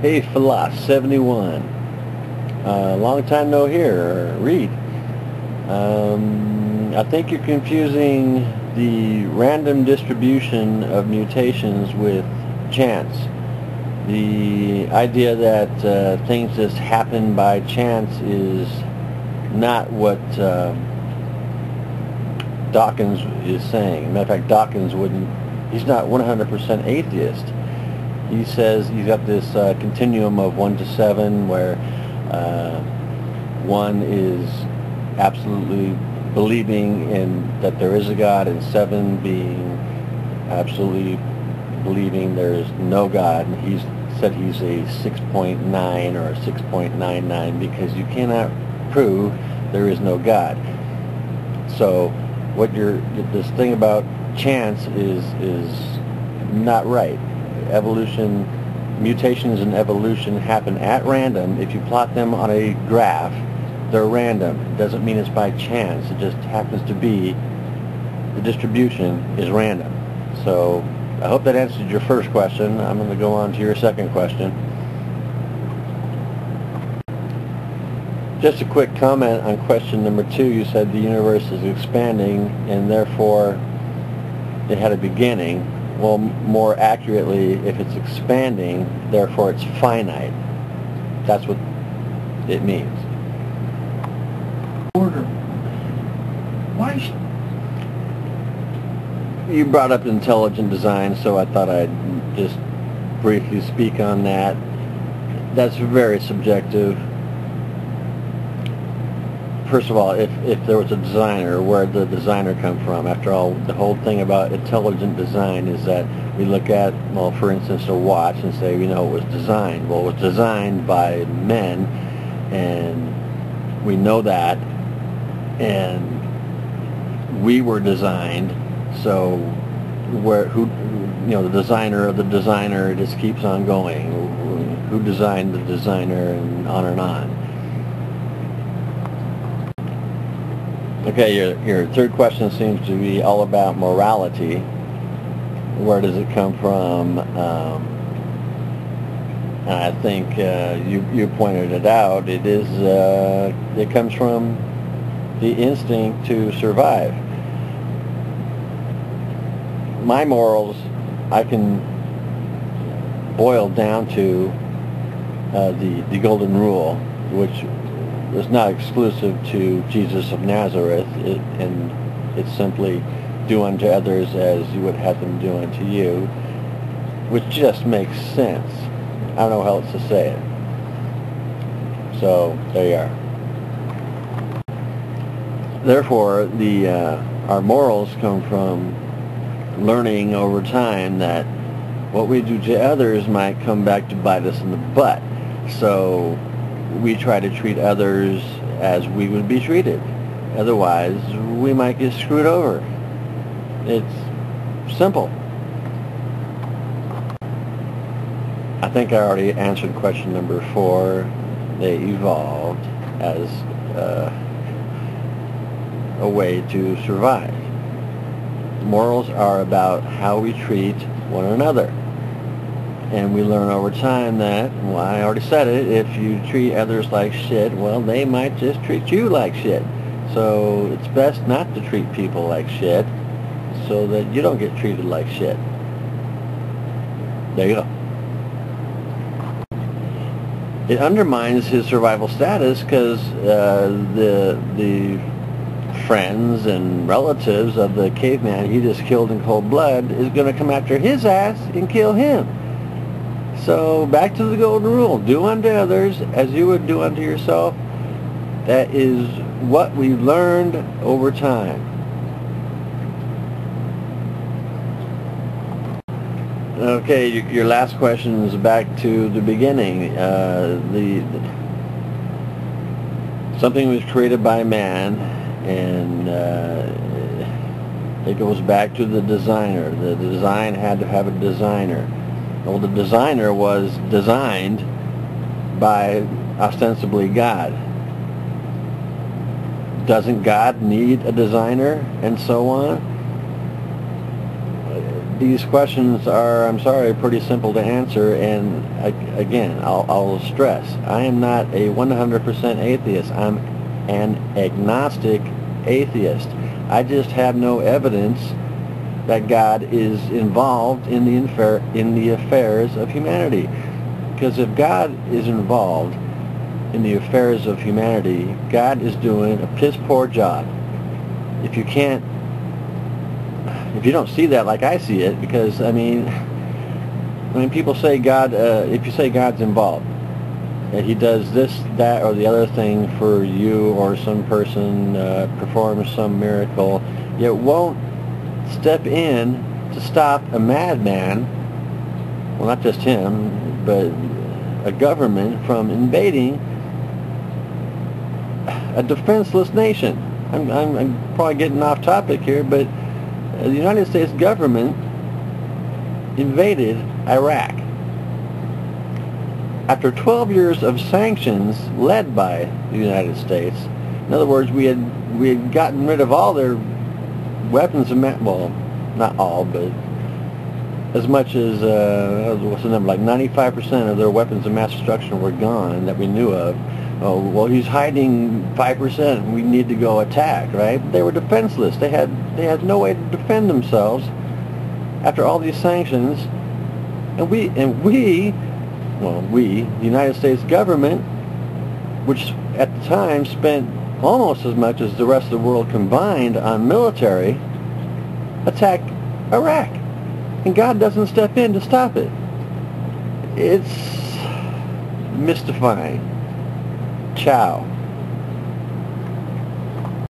Hey, Philos 71. Long time no hear. Read. I think you're confusing the random distribution of mutations with chance. The idea that things just happen by chance is not what Dawkins is saying. Matter of fact, Dawkins wouldn't. He's not 100% atheist. He says he's got this continuum of 1 to 7 where 1 is absolutely believing in that there is a God, and 7 being absolutely believing there is no God. And he's said he's a 6.9 or a 6.99 because you cannot prove there is no God. So what this thing about chance is not right. Evolution, mutations in evolution happen at random. If you plot them on a graph, they're random. It doesn't mean it's by chance. It just happens to be the distribution is random. So I hope that answered your first question. I'm going to go on to your second question. Just a quick comment on question number 2. You said the universe is expanding and therefore it had a beginning. Well, more accurately, if it's expanding, therefore it's finite. That's what it means. Order. Why? You brought up intelligent design, so I thought I'd just briefly speak on that. That's very subjective. First of all, if there was a designer, where'd the designer come from? After all, the whole thing about intelligent design is that we look at, well, for instance, a watch and say, it was designed. Well, it was designed by men, and we know that, and we were designed. So, the designer of the designer, it just keeps on going. Who designed the designer, and on and on. Okay, your third question seems to be all about morality. Where does it come from? And I think you pointed it out. It comes from the instinct to survive. My morals, I can boil down to the golden rule, which is not exclusive to Jesus of Nazareth, and it's simply do unto others as you would have them do unto you, which just makes sense. I don't know how else to say it. So there you are. Therefore, our morals come from learning over time that what we do to others might come back to bite us in the butt. So we try to treat others as we would be treated. Otherwise, we might get screwed over. It's simple. I think I already answered question number 4. They evolved as a way to survive. Morals are about how we treat one another. And we learn over time that, well, I already said it, if you treat others like shit, well, they might just treat you like shit. So it's best not to treat people like shit so that you don't get treated like shit. There you go. It undermines his survival status because the friends and relatives of the caveman he just killed in cold blood is going to come after his ass and kill him. So back to the golden rule, do unto others as you would do unto yourself. That is what we learned over time. Okay, your last question is back to the beginning. Something was created by man, and it goes back to the designer. The design had to have a designer. Well, the designer was designed by ostensibly God. Doesn't God need a designer, and so on? these questions are, I'm sorry, pretty simple to answer, and again, I'll stress, I am not a 100% atheist. I'm an agnostic atheist. I just have no evidence that God is involved in the affairs of humanity. Because if God is involved in the affairs of humanity, God is doing a piss poor job. If you don't see that like I see it, because I mean people say God, if you say God's involved, he does this, that, or the other thing for you, or some person performs some miracle, yet won't step in to stop a madman, well, not just him, but a government from invading a defenseless nation. I'm probably getting off topic here, but the United States government invaded Iraq. After 12 years of sanctions led by the United States, in other words, we had gotten rid of all their weapons of mass, well, not all, but as much as, what's the number, like 95% of their weapons of mass destruction were gone that we knew of. Oh, well, he's hiding 5%, we need to go attack, right? They were defenseless. They had no way to defend themselves after all these sanctions. And we, the United States government, which at the time spent almost as much as the rest of the world combined on military, attacked Iraq. And God doesn't step in to stop it. It's mystifying. Ciao.